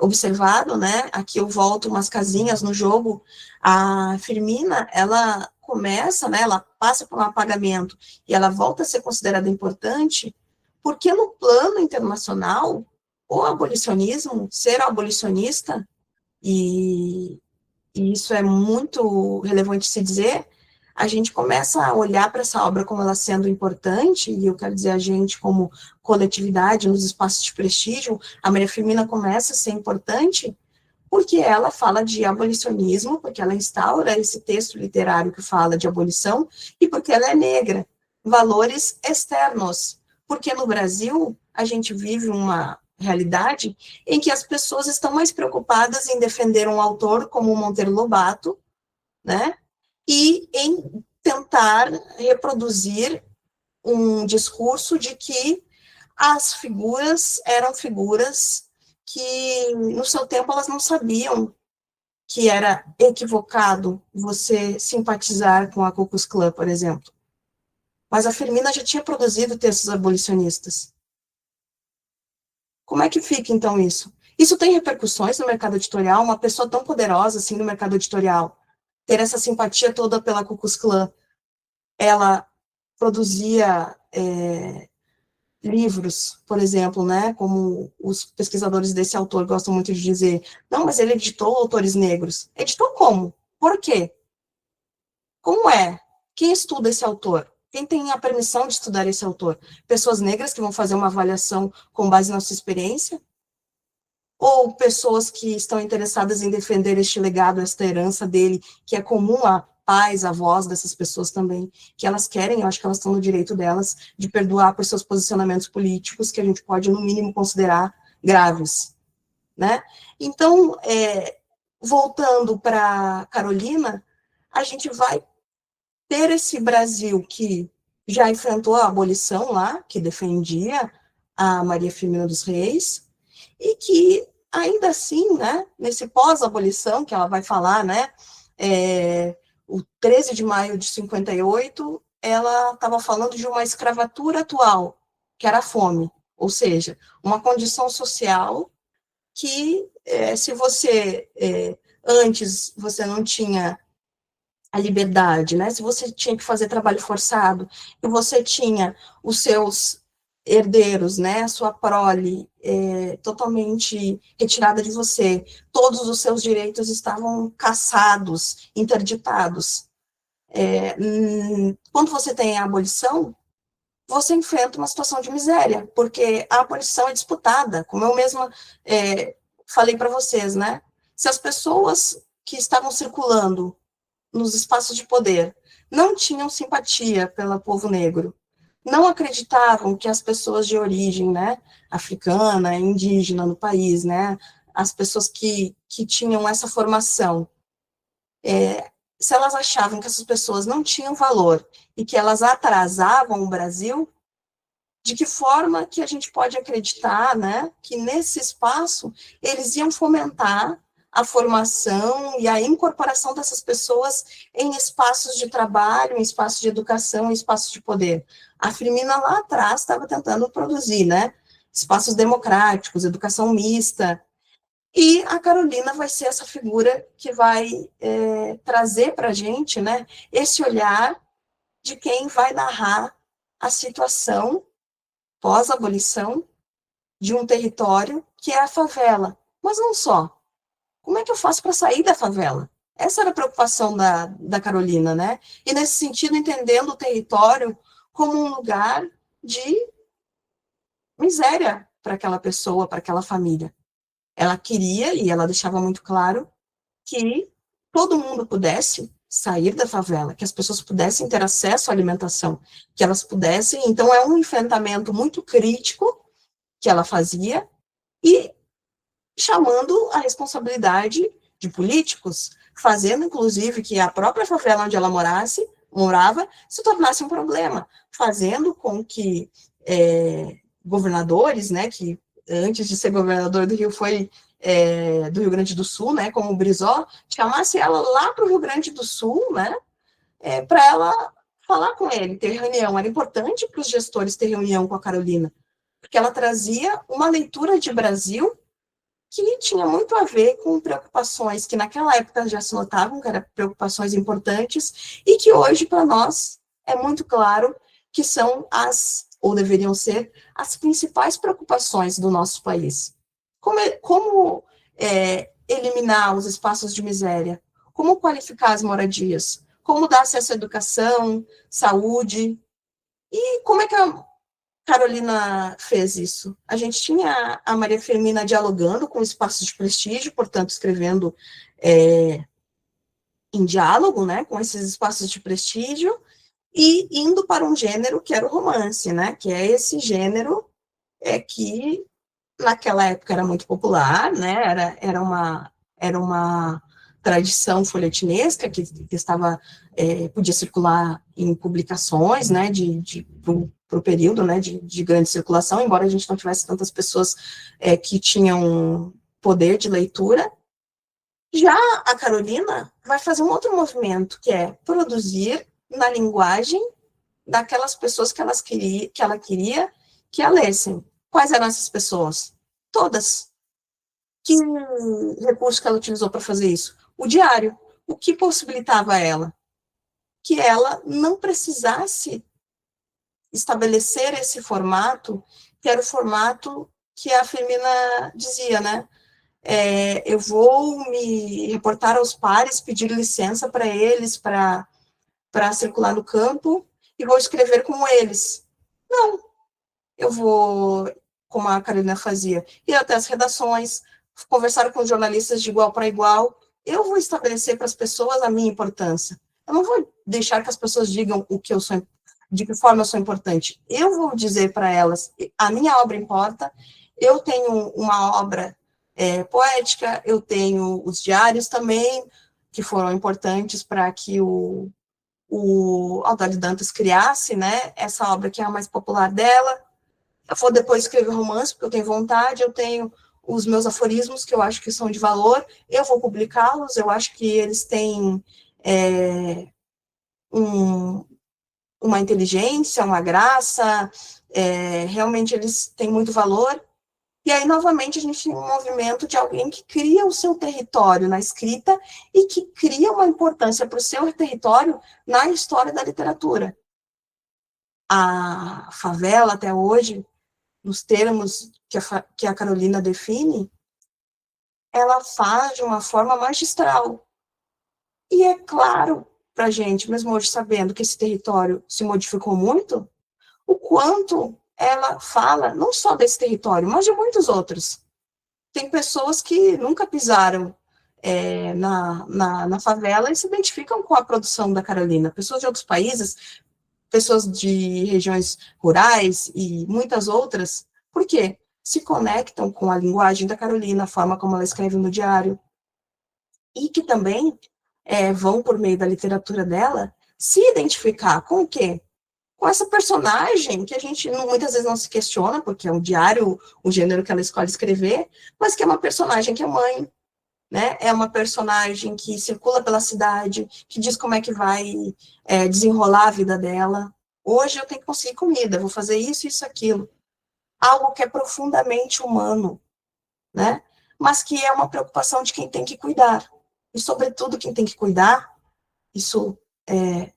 observado, né? Aqui eu volto umas casinhas no jogo. A Firmina, ela começa, né? Ela passa por um apagamento e ela volta a ser considerada importante, porque no plano internacional, o abolicionismo, ser abolicionista, e isso é muito relevante se dizer, a gente começa a olhar para essa obra como ela sendo importante, e eu quero dizer a gente como coletividade nos espaços de prestígio, a Maria Firmina começa a ser importante porque ela fala de abolicionismo, porque ela instaura esse texto literário que fala de abolição, e porque ela é negra, valores externos, porque no Brasil a gente vive uma realidade em que as pessoas estão mais preocupadas em defender um autor como o Monteiro Lobato, né, e em tentar reproduzir um discurso de que as figuras eram figuras que, no seu tempo, elas não sabiam que era equivocado você simpatizar com a Ku Klux Klan, por exemplo. Mas a Firmina já tinha produzido textos abolicionistas. Como é que fica, então, isso? Isso tem repercussões no mercado editorial? Uma pessoa tão poderosa assim no mercado editorial, ter essa simpatia toda pela Ku Klux Klan, ela produzia livros, por exemplo, né, como os pesquisadores desse autor gostam muito de dizer, não, mas ele editou autores negros. Editou como? Por quê? Como é? Quem estuda esse autor? Quem tem a permissão de estudar esse autor? Pessoas negras que vão fazer uma avaliação com base na sua experiência? Ou pessoas que estão interessadas em defender este legado, esta herança dele, que é comum a pais, avós dessas pessoas também, que elas querem, eu acho que elas estão no direito delas, de perdoar por seus posicionamentos políticos, que a gente pode, no mínimo, considerar graves, né? Então, voltando para Carolina, a gente vai ter esse Brasil que já enfrentou a abolição lá, que defendia a Maria Firmina dos Reis, e que, ainda assim, né, nesse pós-abolição, que ela vai falar, né, o 13 de maio de 58, ela estava falando de uma escravatura atual, que era a fome, ou seja, uma condição social que, se você, antes, você não tinha a liberdade, né, se você tinha que fazer trabalho forçado, e você tinha os seus herdeiros, né, a sua prole totalmente retirada de você, todos os seus direitos estavam cassados, interditados. Quando você tem a abolição, você enfrenta uma situação de miséria, porque a abolição é disputada, como eu mesma falei para vocês, né, se as pessoas que estavam circulando nos espaços de poder não tinham simpatia pelo povo negro, não acreditavam que as pessoas de origem, né, africana, indígena no país, né, as pessoas que tinham essa formação, se elas achavam que essas pessoas não tinham valor e que elas atrasavam o Brasil, de que forma que a gente pode acreditar, né, que nesse espaço eles iam fomentar a formação e a incorporação dessas pessoas em espaços de trabalho, em espaços de educação, em espaços de poder. A Firmina lá atrás estava tentando produzir, né, espaços democráticos, educação mista, e a Carolina vai ser essa figura que vai trazer para a gente, né, esse olhar de quem vai narrar a situação pós-abolição de um território que é a favela. Mas não só. Como é que eu faço para sair da favela? Essa era a preocupação da Carolina, né? E, nesse sentido, entendendo o território como um lugar de miséria para aquela pessoa, para aquela família. Ela queria, e ela deixava muito claro, que todo mundo pudesse sair da favela, que as pessoas pudessem ter acesso à alimentação, que elas pudessem. Então, é um enfrentamento muito crítico que ela fazia, e chamando a responsabilidade de políticos, fazendo, inclusive, que a própria favela onde ela morava se tornasse um problema, fazendo com que governadores, né, que antes de ser governador do Rio foi do Rio Grande do Sul, né, como o Brizó, chamasse ela lá para o Rio Grande do Sul, né, para ela falar com ele, ter reunião. Era importante para os gestores ter reunião com a Carolina, porque ela trazia uma leitura de Brasil que tinha muito a ver com preocupações que naquela época já se notavam, que eram preocupações importantes, e que hoje, para nós, é muito claro que são ou deveriam ser, as principais preocupações do nosso país. Como eliminar os espaços de miséria? Como qualificar as moradias? Como dar acesso à educação, saúde? E como é que a Carolina fez isso? A gente tinha a Maria Firmina dialogando com espaços de prestígio, portanto, escrevendo em diálogo, né, com esses espaços de prestígio, e indo para um gênero que era o romance, né, que é esse gênero que naquela época era muito popular, né, era uma tradição folhetinesca que estava, podia circular em publicações, né, para o período, né, de grande circulação, embora a gente não tivesse tantas pessoas que tinham poder de leitura. Já a Carolina vai fazer um outro movimento, que é produzir na linguagem daquelas pessoas que ela queria que a lessem. Quais eram essas pessoas? Todas. Que recurso que ela utilizou para fazer isso? O diário. O que possibilitava a ela? Que ela não precisasse estabelecer esse formato, que era o formato que a Firmina dizia, né? Eu vou me reportar aos pares, pedir licença para eles, para circular no campo, e vou escrever como eles. Não, eu vou, como a Carolina fazia, ir até as redações, conversar com os jornalistas de igual para igual, eu vou estabelecer para as pessoas a minha importância. Eu não vou deixar que as pessoas digam o que eu sou, de que forma eu sou importante. Eu vou dizer para elas, a minha obra importa, eu tenho uma obra poética, eu tenho os diários também, que foram importantes para que o Audálio Dantas criasse, né, essa obra que é a mais popular dela. Eu vou depois escrever romance, porque eu tenho vontade, eu tenho os meus aforismos, que eu acho que são de valor, eu vou publicá-los, eu acho que eles têm uma inteligência, uma graça, realmente eles têm muito valor. E aí, novamente, a gente tem um movimento de alguém que cria o seu território na escrita e que cria uma importância para o seu território na história da literatura. A favela, até hoje, nos termos que a Carolina define, ela faz de uma forma magistral. E é claro para a gente, mesmo hoje sabendo que esse território se modificou muito, o quanto ela fala, não só desse território, mas de muitos outros. Tem pessoas que nunca pisaram na favela e se identificam com a produção da Carolina. Pessoas de outros países, pessoas de regiões rurais e muitas outras. Por quê? Se conectam com a linguagem da Carolina, a forma como ela escreve no diário, e que também vão, por meio da literatura dela, se identificar com o quê? Com essa personagem que a gente muitas vezes não se questiona, porque é um diário, o gênero que ela escolhe escrever, mas que é uma personagem que é mãe, né? É uma personagem que circula pela cidade, que diz como é que vai desenrolar a vida dela. Hoje eu tenho que conseguir comida, vou fazer isso, isso, aquilo. Algo que é profundamente humano, né? Mas que é uma preocupação de quem tem que cuidar. E, sobretudo, quem tem que cuidar, isso é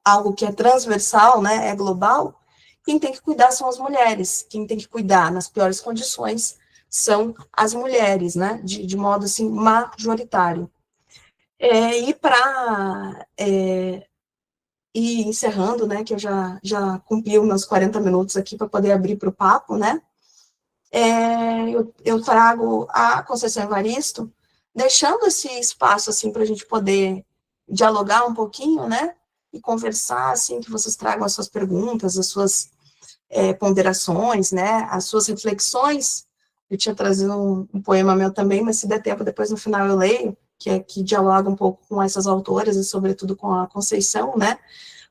algo que é transversal, né? É global. Quem tem que cuidar são as mulheres. Quem tem que cuidar nas piores condições são as mulheres, né? De modo, assim, majoritário. E para ir encerrando, né? Que eu já cumpri os meus 40 minutos aqui para poder abrir para o papo, né? Eu trago a Conceição Evaristo, deixando esse espaço, assim, para a gente poder dialogar um pouquinho, né? E conversar, assim, que vocês tragam as suas perguntas, as suas ponderações, né? As suas reflexões. Eu tinha trazido um poema meu também, mas se der tempo, depois no final eu leio, que dialoga um pouco com essas autoras e, sobretudo, com a Conceição, né?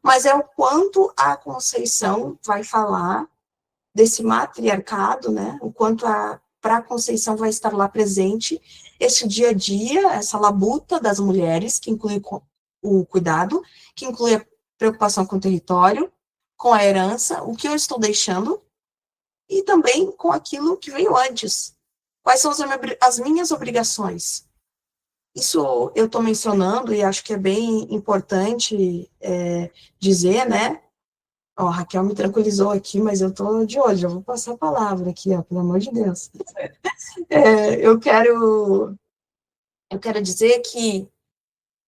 Mas é o quanto a Conceição vai falar desse matriarcado, né? O quanto para a Conceição vai estar lá presente esse dia a dia, essa labuta das mulheres, que inclui o cuidado, que inclui a preocupação com o território, com a herança, o que eu estou deixando, e também com aquilo que veio antes. Quais são as minhas obrigações? Isso eu estou mencionando, e acho que é bem importante dizer, né? Ó, a Raquel me tranquilizou aqui, mas eu estou de olho, já vou passar a palavra aqui, ó, pelo amor de Deus. Eu quero dizer que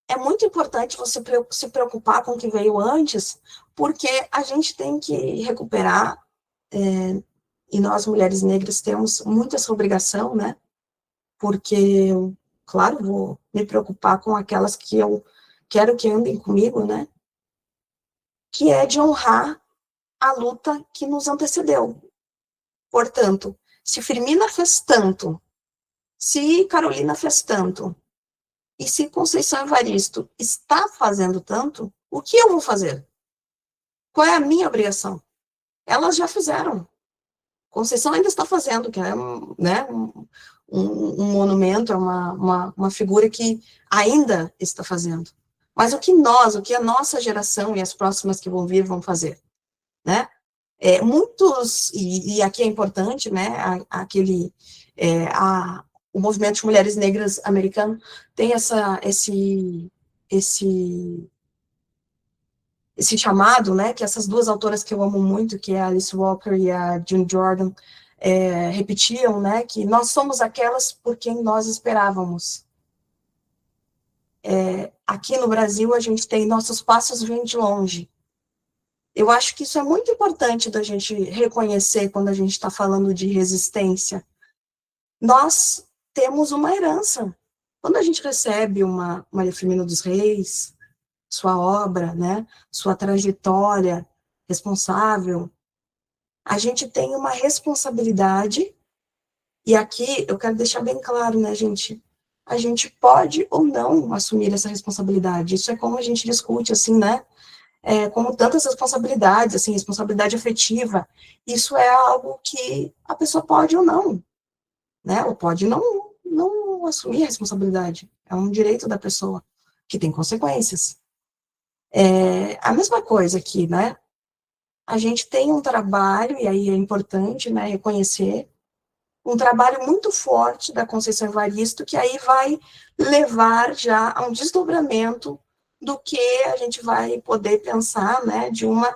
é muito importante você se preocupar com o que veio antes, porque a gente tem que recuperar, e nós, mulheres negras, temos muito essa obrigação, né? Porque eu, claro, vou me preocupar com aquelas que eu quero que andem comigo, né? Que é de honrar a luta que nos antecedeu. Portanto, se Firmina fez tanto, se Carolina fez tanto, e se Conceição Evaristo está fazendo tanto, o que eu vou fazer? Qual é a minha obrigação? Elas já fizeram. Conceição ainda está fazendo, que é um monumento, é uma figura que ainda está fazendo. Mas o que a nossa geração e as próximas que vão vir vão fazer? Né? Muitos, e aqui é importante, né, o movimento de mulheres negras americano tem esse esse chamado, né, que essas duas autoras que eu amo muito, que é a Alice Walker e a June Jordan, repetiam, né, que nós somos aquelas por quem nós esperávamos. Aqui no Brasil, a gente tem nossos passos vêm de longe. Eu acho que isso é muito importante da gente reconhecer quando a gente está falando de resistência. Nós temos uma herança. Quando a gente recebe uma Maria Firmina dos Reis, sua obra, né, sua trajetória responsável, a gente tem uma responsabilidade, e aqui eu quero deixar bem claro, né, gente, a gente pode ou não assumir essa responsabilidade, isso é como a gente discute, assim, né, como tantas responsabilidades, assim, responsabilidade afetiva, isso é algo que a pessoa pode ou não, né, ou pode não assumir a responsabilidade, é um direito da pessoa, que tem consequências. A mesma coisa aqui, né, a gente tem um trabalho, e aí é importante, né, reconhecer, um trabalho muito forte da Conceição Evaristo, que aí vai levar já a um desdobramento do que a gente vai poder pensar, né, de uma,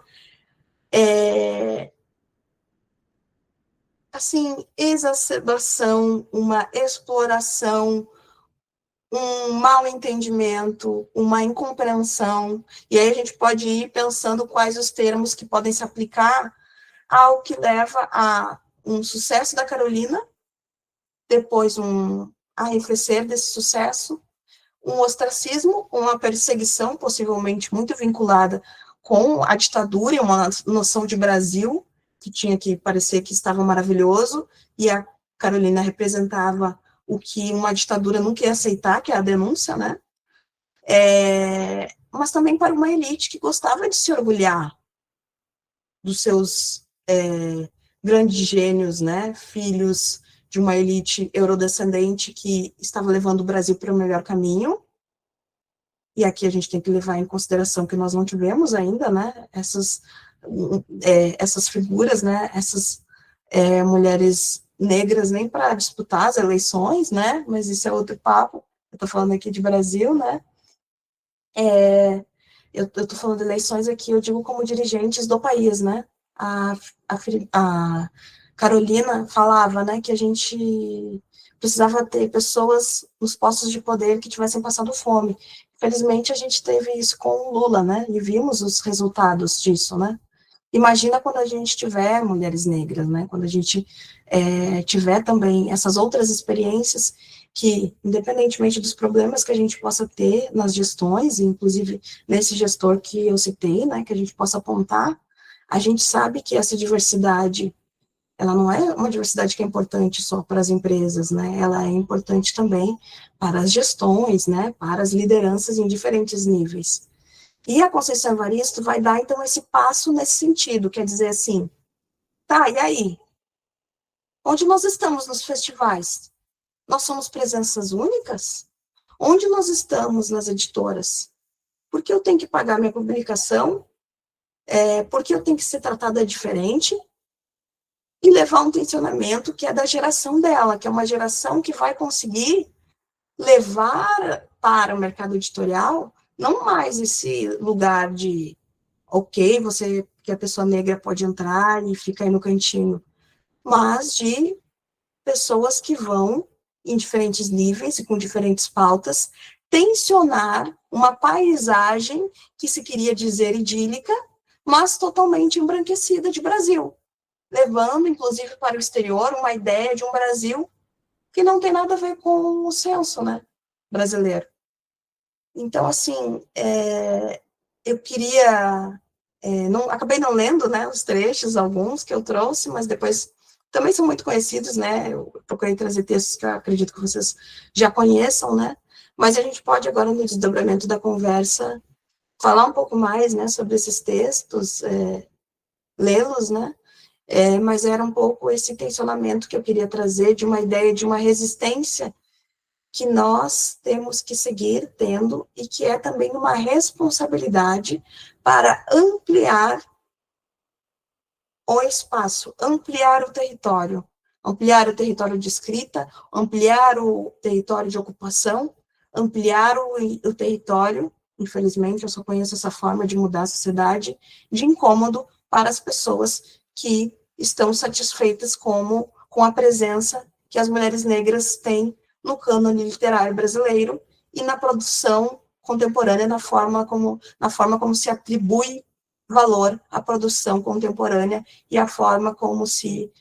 assim, exacerbação, uma exploração, um mal entendimento, uma incompreensão, e aí a gente pode ir pensando quais os termos que podem se aplicar ao que leva a um sucesso da Carolina, depois um arrefecer desse sucesso, um ostracismo, uma perseguição, possivelmente muito vinculada com a ditadura e uma noção de Brasil, que tinha que parecer que estava maravilhoso, e a Carolina representava o que uma ditadura nunca ia aceitar, que é a denúncia, né? Mas também para uma elite que gostava de se orgulhar dos seus grandes gênios, né? Filhos de uma elite eurodescendente que estava levando o Brasil para o melhor caminho. E aqui a gente tem que levar em consideração que nós não tivemos ainda, né? Essas figuras, né? Essas mulheres negras nem para disputar as eleições, né? Mas isso é outro papo. Eu estou falando aqui de Brasil, né? Eu estou falando de eleições aqui, eu digo como dirigentes do país, né? A Carolina falava, né, que a gente precisava ter pessoas nos postos de poder que tivessem passado fome. Felizmente, a gente teve isso com o Lula, né? E vimos os resultados disso, né? Imagina quando a gente tiver mulheres negras, né? Quando a gente tiver também essas outras experiências que, independentemente dos problemas que a gente possa ter nas gestões, inclusive nesse gestor que eu citei, né? Que a gente possa apontar, a gente sabe que essa diversidade, ela não é uma diversidade que é importante só para as empresas, né? Ela é importante também para as gestões, né? Para as lideranças em diferentes níveis. E a Conceição Evaristo vai dar, então, esse passo nesse sentido, quer dizer assim, tá, e aí? Onde nós estamos nos festivais? Nós somos presenças únicas? Onde nós estamos nas editoras? Por que eu tenho que pagar minha publicação? Por que eu tenho que ser tratada diferente? E levar um tensionamento que é da geração dela, que é uma geração que vai conseguir levar para o mercado editorial não mais esse lugar de, ok, que a pessoa negra pode entrar e fica aí no cantinho, mas de pessoas que vão, em diferentes níveis e com diferentes pautas, tensionar uma paisagem que se queria dizer idílica, mas totalmente embranquecida de Brasil, levando, inclusive, para o exterior uma ideia de um Brasil que não tem nada a ver com o censo, né, brasileiro. Então, assim, eu queria... acabei não lendo, né, os trechos, alguns que eu trouxe, mas depois também são muito conhecidos, né, eu procurei trazer textos que eu acredito que vocês já conheçam, né, mas a gente pode agora, no desdobramento da conversa, falar um pouco mais, né, sobre esses textos, lê-los, né, mas era um pouco esse tensionamento que eu queria trazer de uma ideia de uma resistência que nós temos que seguir tendo e que é também uma responsabilidade para ampliar o espaço, ampliar o território de escrita, ampliar o território de ocupação, ampliar o território infelizmente, eu só conheço essa forma de mudar a sociedade, de incômodo para as pessoas que estão satisfeitas com a presença que as mulheres negras têm no cânone literário brasileiro e na produção contemporânea, na forma como se atribui valor à produção contemporânea e a forma como se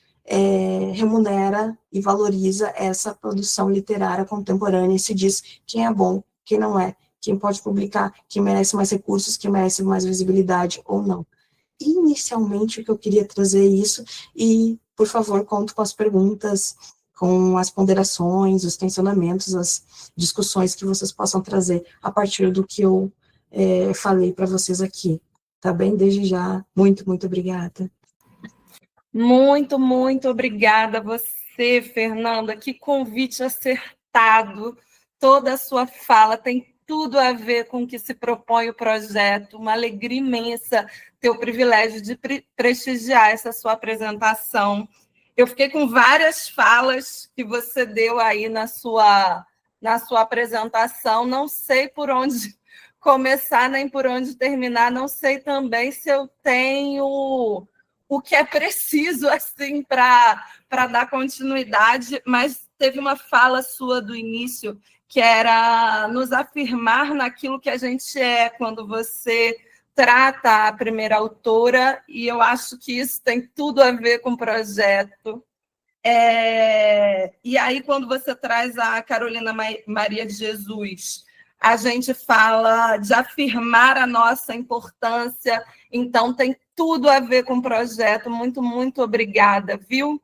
remunera e valoriza essa produção literária contemporânea e se diz quem é bom, quem não é, quem pode publicar, quem merece mais recursos, quem merece mais visibilidade ou não. Inicialmente, o que eu queria trazer isso, e, por favor, conto com as perguntas, com as ponderações, os tensionamentos, as discussões que vocês possam trazer a partir do que eu falei para vocês aqui. Tá bem? Desde já, muito, muito obrigada. Muito, muito obrigada a você, Fernanda. Que convite acertado. Toda a sua fala tem tudo a ver com o que se propõe o projeto. Uma alegria imensa ter o privilégio de prestigiar essa sua apresentação. Eu fiquei com várias falas que você deu aí na sua apresentação. Não sei por onde começar nem por onde terminar. Não sei também se eu tenho o que é preciso assim para dar continuidade, mas teve uma fala sua do início que era nos afirmar naquilo que a gente é, quando você trata a primeira autora, e eu acho que isso tem tudo a ver com o projeto. E aí, quando você traz a Carolina Maria de Jesus, a gente fala de afirmar a nossa importância, então tem tudo a ver com o projeto. Muito, muito obrigada, viu?